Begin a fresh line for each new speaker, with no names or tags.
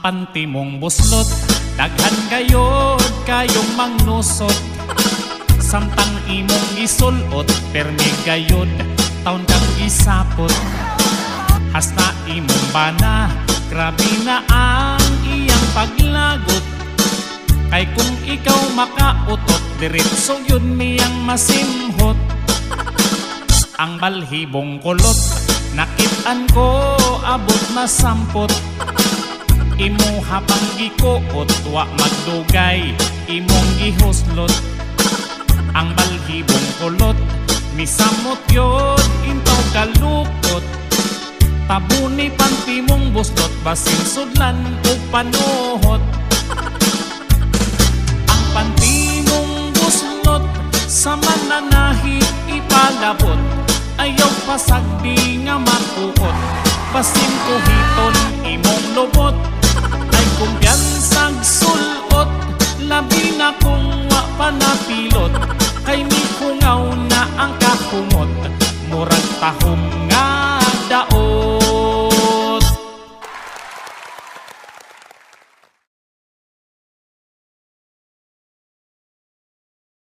panty mong buslot, daghan gayod kayong mangnusot. Samtang imong gisulot, permi gayod taon kang gisapot. Hasta imong bana, grabe na ang iyang paglagot. Kay kung ikaw makautot, diretso yun niyang masimhot. Ang balhibong kulot, nakitaan ko abot na sampot. Imo habang gikuot, wa magdugay, imong gihuslot. Ang balhibong kulot, misamot yun, intaw kalukot. Tabuni panty mong buslot, basin sudlan o panuhot. Ang panty mong buslot, sa mananahi ipalabot. Ayaw pasagdi nga makuot, basin kuhiton imong lubot. Ay kumpiyansag sulot, labi na kung wa pa napilot.